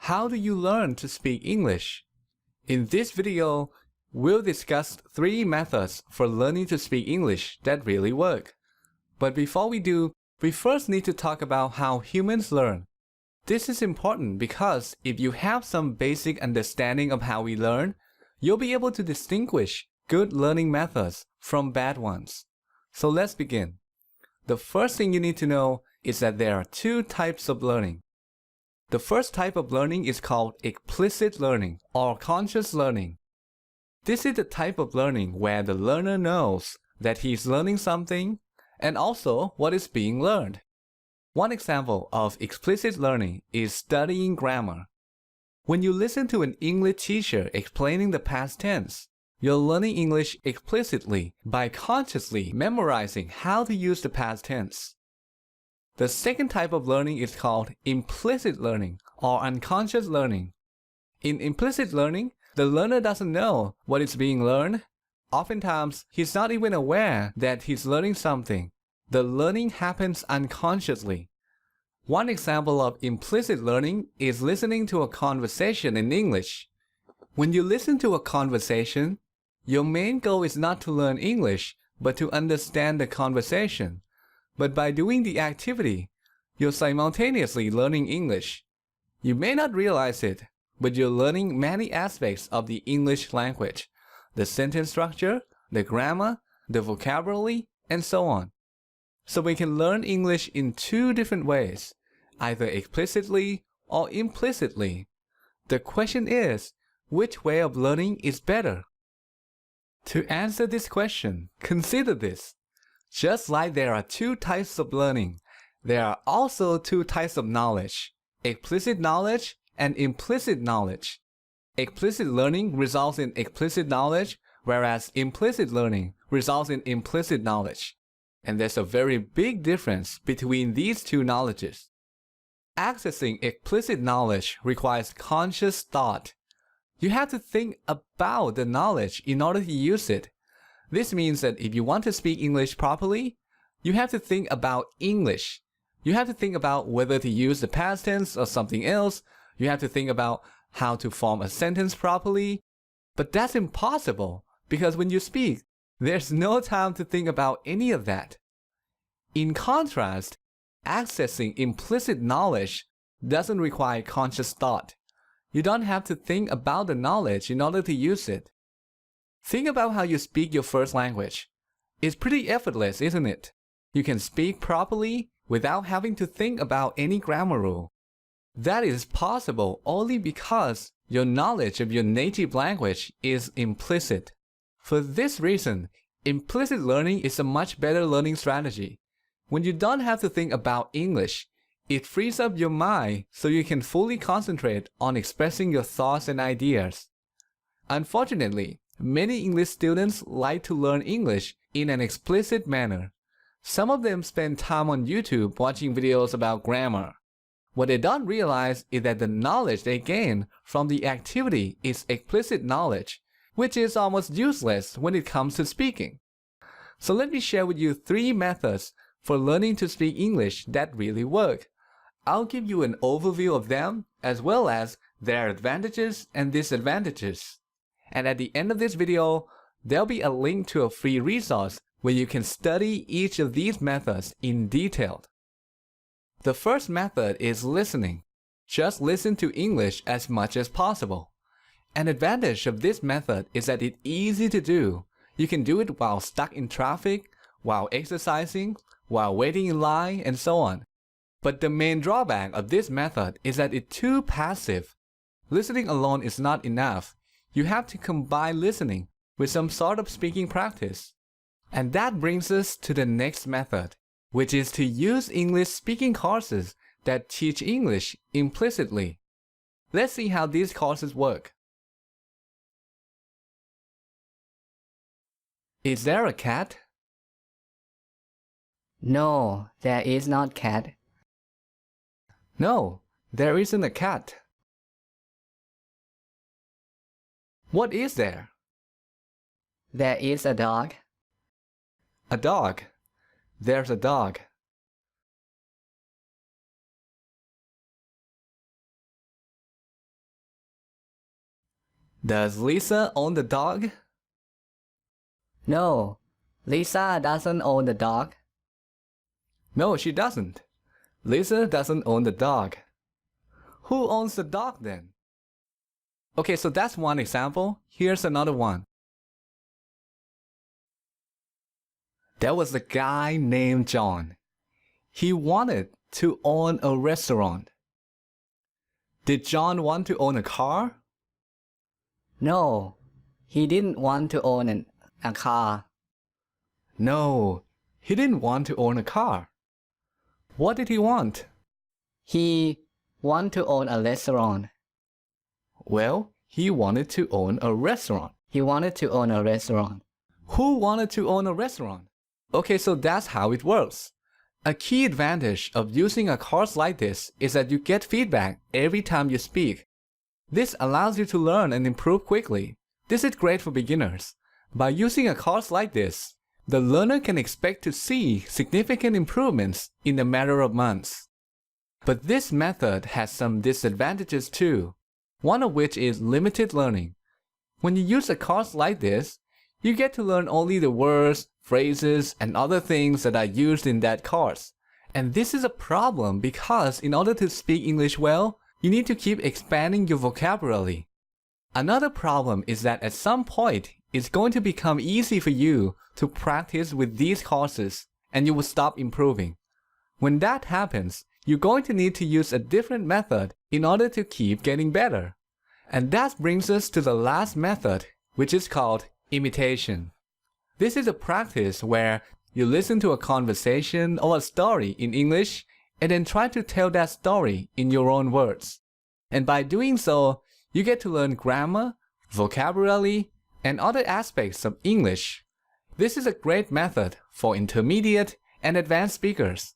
How do you learn to speak English? In this video, we'll discuss 3 methods for learning to speak English that really work. But before we do, we first need to talk about how humans learn. This is important because if you have some basic understanding of how we learn, you'll be able to distinguish good learning methods from bad ones. So let's begin. The first thing you need to know is that there are 2 types of learning. The first type of learning is called explicit learning or conscious learning. This is the type of learning where the learner knows that he is learning something and also what is being learned. One example of explicit learning is studying grammar. When you listen to an English teacher explaining the past tense, you're learning English explicitly by consciously memorizing how to use the past tense. The second type of learning is called implicit learning or unconscious learning. In implicit learning, the learner doesn't know what is being learned. Oftentimes, he's not even aware that he's learning something. The learning happens unconsciously. One example of implicit learning is listening to a conversation in English. When you listen to a conversation, your main goal is not to learn English, but to understand the conversation. But by doing the activity, you're simultaneously learning English. You may not realize it, but you're learning many aspects of the English language, the sentence structure, the grammar, the vocabulary, and so on. So we can learn English in 2 different ways, either explicitly or implicitly. The question is, which way of learning is better? To answer this question, consider this. Just like there are 2 types of learning, there are also 2 types of knowledge, explicit knowledge and implicit knowledge. Explicit learning results in explicit knowledge, whereas implicit learning results in implicit knowledge. And there's a very big difference between these 2 knowledges. Accessing explicit knowledge requires conscious thought. You have to think about the knowledge in order to use it. This means that if you want to speak English properly, you have to think about English. You have to think about whether to use the past tense or something else. You have to think about how to form a sentence properly. But that's impossible because when you speak, there's no time to think about any of that. In contrast, accessing implicit knowledge doesn't require conscious thought. You don't have to think about the knowledge in order to use it. Think about how you speak your first language. It's pretty effortless, isn't it? You can speak properly without having to think about any grammar rule. That is possible only because your knowledge of your native language is implicit. For this reason, implicit learning is a much better learning strategy. When you don't have to think about English, it frees up your mind so you can fully concentrate on expressing your thoughts and ideas. Unfortunately, many English students like to learn English in an explicit manner. Some of them spend time on YouTube watching videos about grammar. What they don't realize is that the knowledge they gain from the activity is explicit knowledge, which is almost useless when it comes to speaking. So let me share with you 3 methods for learning to speak English that really work. I'll give you an overview of them as well as their advantages and disadvantages. And at the end of this video, there'll be a link to a free resource where you can study each of these methods in detail. The first method is listening. Just listen to English as much as possible. An advantage of this method is that it's easy to do. You can do it while stuck in traffic, while exercising, while waiting in line, and so on. But the main drawback of this method is that it's too passive. Listening alone is not enough. You have to combine listening with some sort of speaking practice. And that brings us to the next method, which is to use English speaking courses that teach English implicitly. Let's see how these courses work. Is there a cat? No, there is not cat. No, there isn't a cat. What is there? There is a dog. A dog. There's a dog. Does Lisa own the dog? No, Lisa doesn't own the dog. No, she doesn't. Lisa doesn't own the dog. Who owns the dog then? Okay, so that's one example. Here's another one. There was a guy named John. He wanted to own a restaurant. Did John want to own a car? No, he didn't want to own a car. No, he didn't want to own a car. What did he want? He wanted to own a restaurant. Well, he wanted to own a restaurant. He wanted to own a restaurant. Who wanted to own a restaurant? Okay, so that's how it works. A key advantage of using a course like this is that you get feedback every time you speak. This allows you to learn and improve quickly. This is great for beginners. By using a course like this, the learner can expect to see significant improvements in a matter of months. But this method has some disadvantages too, one of which is limited learning. When you use a course like this, you get to learn only the words, phrases, and other things that are used in that course. And this is a problem because in order to speak English well, you need to keep expanding your vocabulary. Another problem is that at some point, it's going to become easy for you to practice with these courses, and you will stop improving. When that happens, you're going to need to use a different method in order to keep getting better. And that brings us to the last method, which is called imitation. This is a practice where you listen to a conversation or a story in English and then try to tell that story in your own words. And by doing so, you get to learn grammar, vocabulary, and other aspects of English. This is a great method for intermediate and advanced speakers.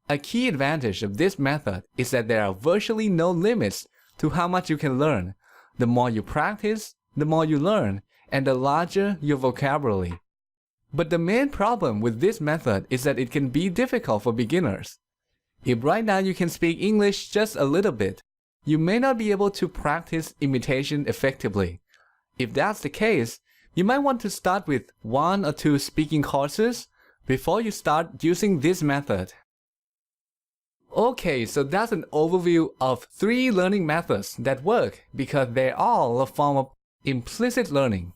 A key advantage of this method is that there are virtually no limits to how much you can learn. The more you practice, the more you learn, and the larger your vocabulary. But the main problem with this method is that it can be difficult for beginners. If right now you can speak English just a little bit, you may not be able to practice imitation effectively. If that's the case, you might want to start with 1 or 2 speaking courses before you start using this method. Okay, so that's an overview of 3 learning methods that work because they're all a form of implicit learning.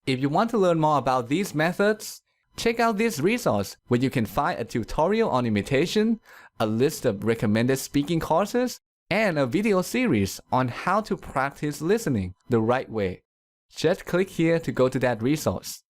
If you want to learn more about these methods, check out this resource where you can find a tutorial on imitation, a list of recommended speaking courses, and a video series on how to practice listening the right way. Just click here to go to that resource.